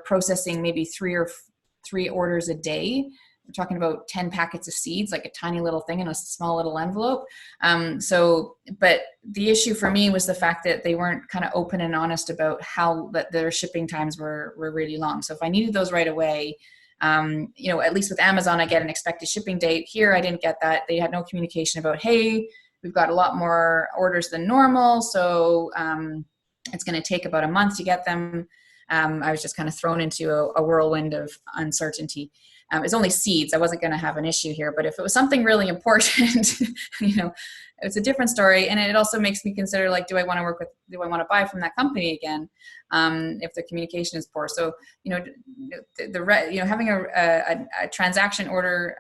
processing maybe 3 orders a day. We're talking about 10 packets of seeds, like a tiny little thing in a small little envelope. But the issue for me was the fact that they weren't kind of open and honest about how that their shipping times were really long. So if I needed those right away, at least with Amazon, I get an expected shipping date. Here, I didn't get that. They had no communication about, hey, we've got a lot more orders than normal, so it's going to take about a month to get them. I was just kind of thrown into a whirlwind of uncertainty. It's only seeds. I wasn't going to have an issue here, but if it was something really important, it's a different story. And it also makes me consider, like, do I want to buy from that company again? If the communication is poor. So, having a transaction order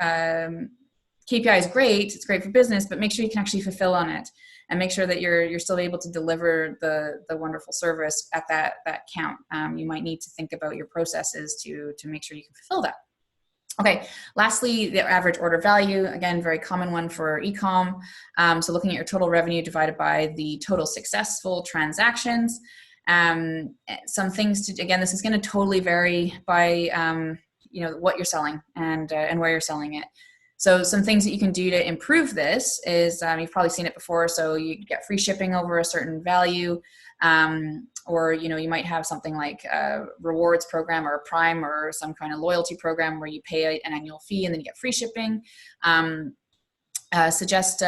KPI is great. It's great for business, but make sure you can actually fulfill on it and make sure that you're still able to deliver the wonderful service at that count. You might need to think about your processes to make sure you can fulfill that. Okay, lastly, the average order value, again, very common one for e-com. So looking at your total revenue divided by the total successful transactions. Some things again, this is going to totally vary by, what you're selling and where you're selling it. So some things that you can do to improve this is, you've probably seen it before. So you get free shipping over a certain value. Or, you might have something like a rewards program or a Prime or some kind of loyalty program where you pay an annual fee and then you get free shipping. Suggest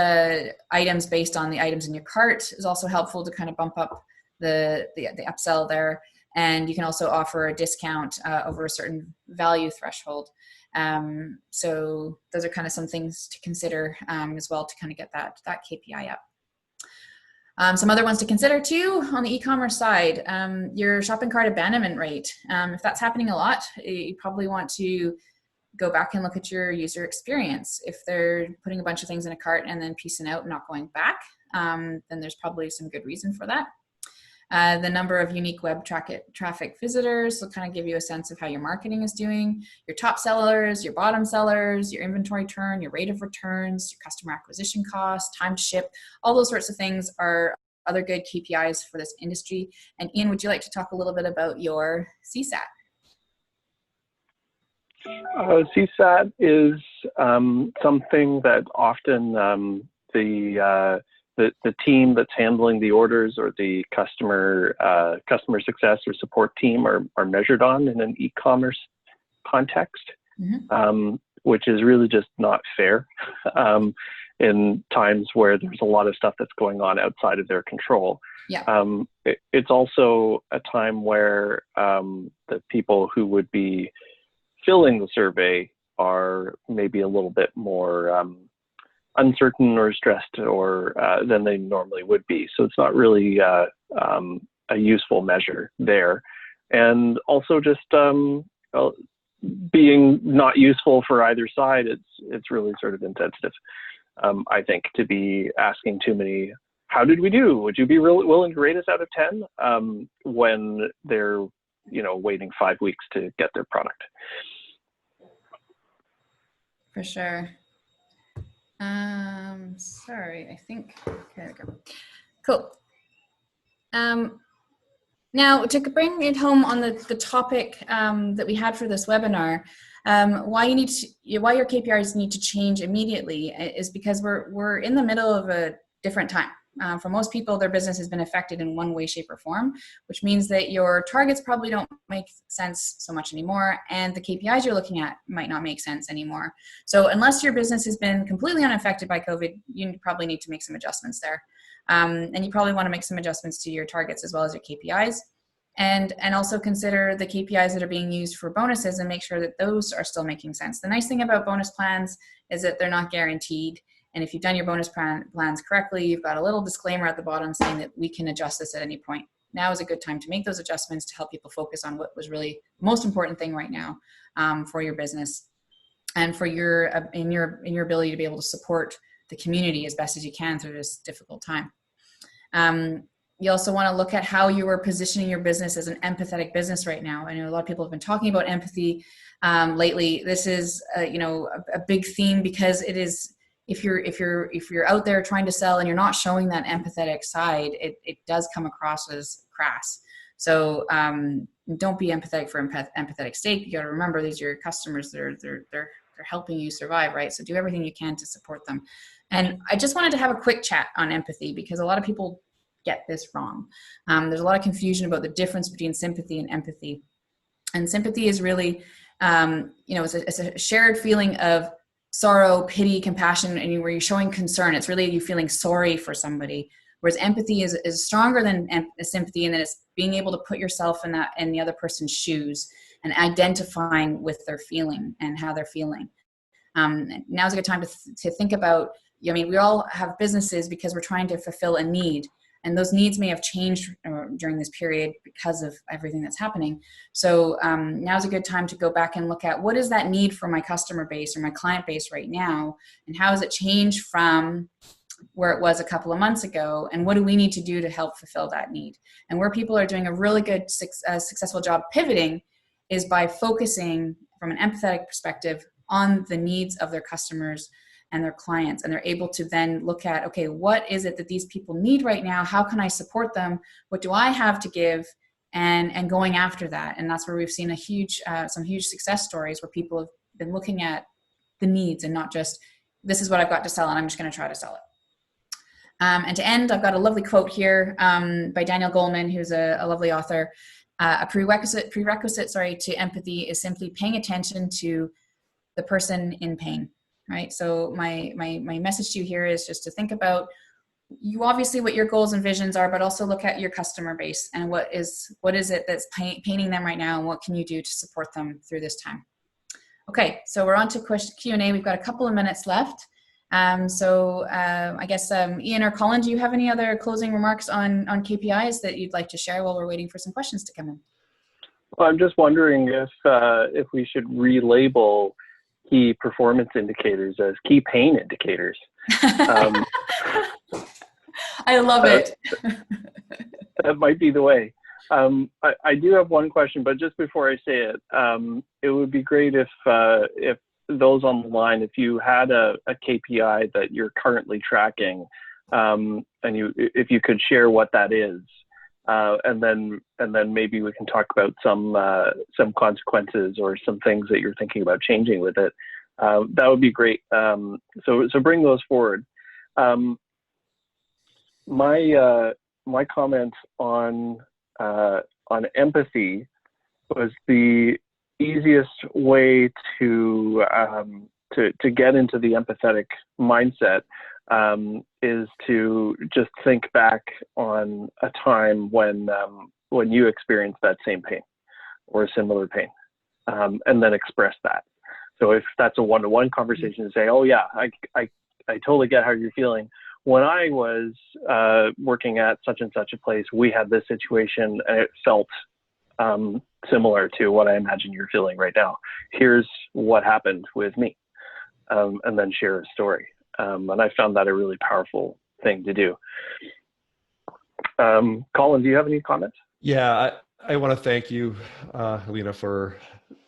items based on the items in your cart is also helpful to kind of bump up the upsell there. And you can also offer a discount over a certain value threshold. So those are kind of some things to consider as well to kind of get that KPI up. Some other ones to consider too on the e-commerce side, your shopping cart abandonment rate. If that's happening a lot, you probably want to go back and look at your user experience. If they're putting a bunch of things in a cart and then piecing out and not going back, then there's probably some good reason for that. The number of unique web traffic visitors will kind of give you a sense of how your marketing is doing, your top sellers, your bottom sellers, your inventory turn, your rate of returns, your customer acquisition cost, time to ship, all those sorts of things are other good KPIs for this industry. And Ian, would you like to talk a little bit about your CSAT? CSAT is something that often the team that's handling the orders or the customer success or support team are measured on in an e-commerce context, which is really just not fair in times where there's a lot of stuff that's going on outside of their control. Yeah. It's also a time where the people who would be filling the survey are maybe a little bit more uncertain or stressed or than they normally would be. So it's not really a useful measure there. And also just being not useful for either side, it's really sort of insensitive, I think, to be asking too many how did we do? Would you be willing to rate us out of 10 when they're, waiting 5 weeks to get their product? For sure. Sorry, I think, okay, there we go. Cool. Now, to bring it home on the topic that we had for this webinar, why your KPIs need to change immediately is because we're in the middle of a different time. For most people, their business has been affected in one way, shape, or form, which means that your targets probably don't make sense so much anymore, and the KPIs you're looking at might not make sense anymore. So unless your business has been completely unaffected by COVID, you probably need to make some adjustments there. And you probably want to make some adjustments to your targets as well as your KPIs. And also consider the KPIs that are being used for bonuses and make sure that those are still making sense. The nice thing about bonus plans is that they're not guaranteed. And if you've done your bonus plans correctly, you've got a little disclaimer at the bottom saying that we can adjust this at any point. Now is a good time to make those adjustments to help people focus on what was really the most important thing right now for your business and for your in your ability to be able to support the community as best as you can through this difficult time. You also want to look at how you are positioning your business as an empathetic business right now. I know a lot of people have been talking about empathy lately. This is a big theme because it is. If you're out there trying to sell and you're not showing that empathetic side, it does come across as crass. So don't be empathetic for empathetic sake. You got to remember these are your customers. They're helping you survive, right? So do everything you can to support them. And I just wanted to have a quick chat on empathy because a lot of people get this wrong. There's a lot of confusion about the difference between sympathy and empathy. And sympathy is really, it's a shared feeling of sorrow, pity, compassion, and where you're showing concern. It's really you feeling sorry for somebody. Whereas empathy is stronger than sympathy, and then it's being able to put yourself in the other person's shoes and identifying with their feeling and how they're feeling. Now's a good time to think about. We all have businesses because we're trying to fulfill a need. And those needs may have changed during this period because of everything that's happening. So now's a good time to go back and look at what is that need for my customer base or my client base right now, and how has it changed from where it was a couple of months ago, and what do we need to do to help fulfill that need? And where people are doing a really good, successful job pivoting is by focusing from an empathetic perspective on the needs of their customers and their clients, and they're able to then look at, okay, what is it that these people need right now? How can I support them? What do I have to give? And going after that. And that's where we've seen some huge success stories where people have been looking at the needs and not just, this is what I've got to sell and I'm just going to try to sell it. And to end, I've got a lovely quote here by Daniel Goleman, who's a lovely author. A prerequisite to empathy is simply paying attention to the person in pain. Right. So my message to you here is just to think about what your goals and visions are, but also look at your customer base and what is it that's paining them right now, and what can you do to support them through this time. Okay, so we're on to Q&A. We've got a couple of minutes left. I guess Ian or Colin, do you have any other closing remarks on KPIs that you'd like to share while we're waiting for some questions to come in? Well, I'm just wondering if we should relabel key performance indicators as key pain indicators. I love it. That might be the way. I do have one question, but just before I say it, it would be great if those on the line, if you had a KPI that you're currently tracking, and if you could share what that is, and then maybe we can talk about some consequences or some things that you're thinking about changing with it. That would be great. So bring those forward. My comment on empathy was the easiest way to get into the empathetic mindset is to just think back on a time when you experienced that same pain or a similar pain, and then express that. So if that's a one-to-one conversation, to say, oh yeah, I totally get how you're feeling. When I was working at such and such a place, we had this situation and it felt similar to what I imagine you're feeling right now. Here's what happened with me, and then share a story. And I found that a really powerful thing to do. Colin, do you have any comments? Yeah, I want to thank you, Helina, for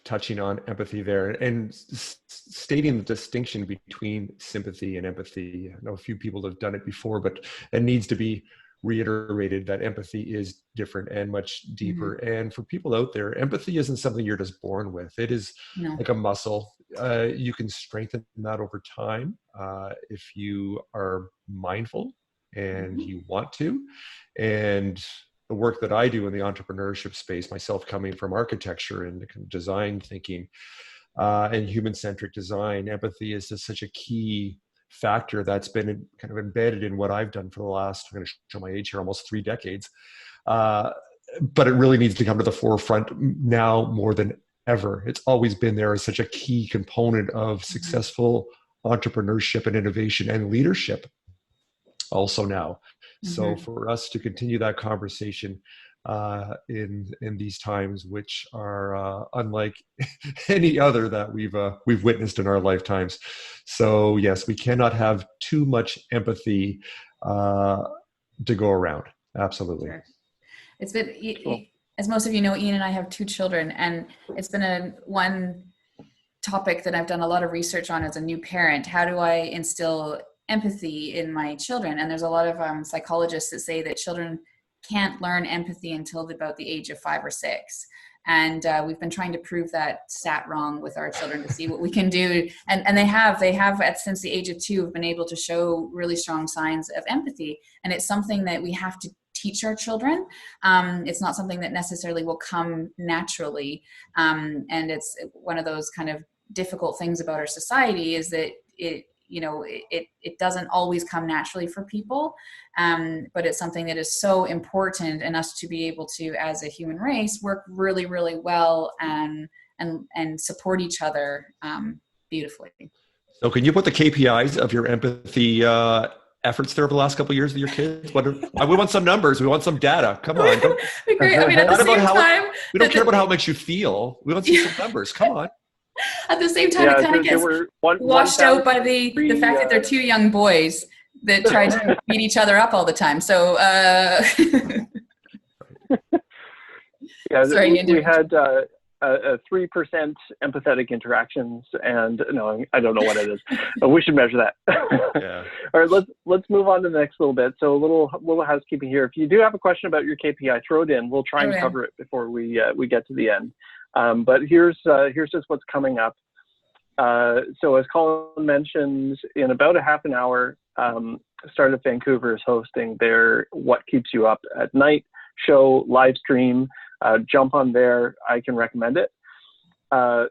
touching on empathy there and stating the distinction between sympathy and empathy. I know a few people have done it before, but it needs to be reiterated that empathy is different and much deeper. Mm-hmm. And for people out there, empathy isn't something you're just born with. It is like a muscle. You can strengthen that over time if you are mindful and you want to. And the work that I do in the entrepreneurship space, myself coming from architecture and design thinking and human-centric design, empathy is just such a key factor that's been kind of embedded in what I've done for the last, I'm going to show my age here, almost 3 decades. But it really needs to come to the forefront now more than ever. It's always been there as such a key component of successful entrepreneurship and innovation and leadership also now. So for us to continue that conversation in these times, which are unlike any other that we've witnessed in our lifetimes. So yes, we cannot have too much empathy to go around. Absolutely. Sure. It's been, as most of you know, Ian and I have 2 children, and it's been one topic that I've done a lot of research on as a new parent. How do I instill empathy in my children? And there's a lot of psychologists that say that children can't learn empathy until about the age of 5 or 6. And we've been trying to prove that stat wrong with our children to see what we can do. And they have since the age of 2 have been able to show really strong signs of empathy. And it's something that we have to teach our children. It's not something that necessarily will come naturally. And it's one of those kind of difficult things about our society is that it doesn't always come naturally for people, but it's something that is so important in us to be able to, as a human race, work really, really well and support each other beautifully. So can you put the KPIs of your empathy efforts there over the last couple of years with your kids? We want some numbers. We want some data. Come on. Great. I mean, at the same time, we don't care about how it makes you feel. We want to see some numbers. Come on. At the same time, it kind of gets washed out by the fact that they're 2 young boys that try to beat each other up all the time. So, sorry, we had 3% empathetic interactions, and no, I don't know what it is, but we should measure that. Yeah. All right, let's move on to the next little bit. So a little housekeeping here. If you do have a question about your KPI, throw it in. We'll try and cover it before we get to the end. But here's just what's coming up. So as Colin mentioned, in about a half an hour, Startup Vancouver is hosting their What Keeps You Up at Night show live stream. Jump on there. I can recommend it.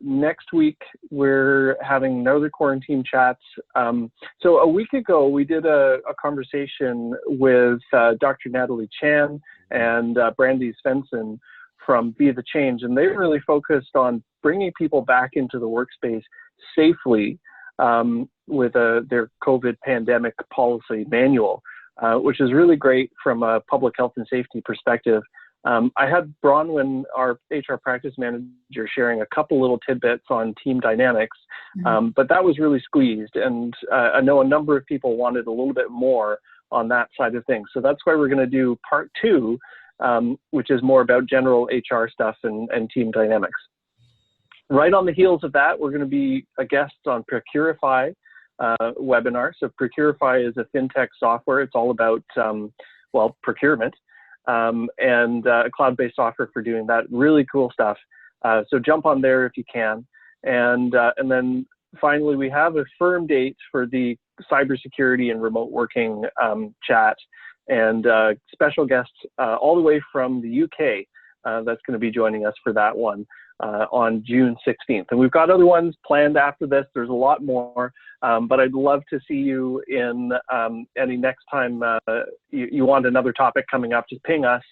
Next week, we're having another quarantine chat. So a week ago, we did a conversation with Dr. Natalie Chan and Brandy Svensson from Be the Change, and they really focused on bringing people back into the workspace safely with their COVID pandemic policy manual, which is really great from a public health and safety perspective. I had Bronwyn, our HR practice manager, sharing a couple little tidbits on team dynamics, but that was really squeezed, and I know a number of people wanted a little bit more on that side of things. So that's why we're going to do part 2, which is more about general HR stuff and team dynamics. Right on the heels of that, we're going to be a guest on Procurify webinar. So Procurify is a fintech software. It's all about, procurement and a cloud-based software for doing that. Really cool stuff. So jump on there if you can. And then finally, we have a firm date for the cybersecurity and remote working chat, and special guests all the way from the UK that's going to be joining us for that one on June 16th. And we've got other ones planned after this. There's a lot more, but I'd love to see you in any next time you want another topic coming up. Just ping us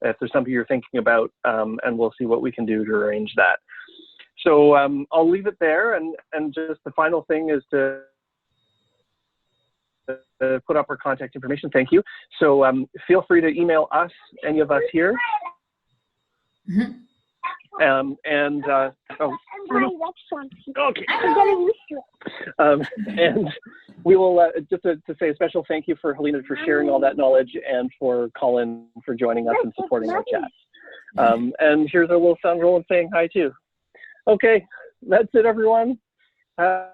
if there's something you're thinking about, and we'll see what we can do to arrange that. So I'll leave it there, and just the final thing is to put up our contact information. Thank you. So feel free to email us, any of us here. Oh. And my restaurant. Okay. I'm getting used to it. And we will, just to say a special thank you for Helina for sharing all that knowledge, and for Colin for joining us and supporting our chat. And here's our little sound roll and saying hi too. Okay, that's it, everyone. There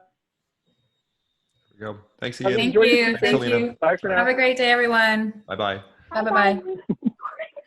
we go. Thanks, Ian. Thank you. Thanks, Thank Helina. you. Bye for now. Have a great day, everyone. Bye-bye. Bye-bye.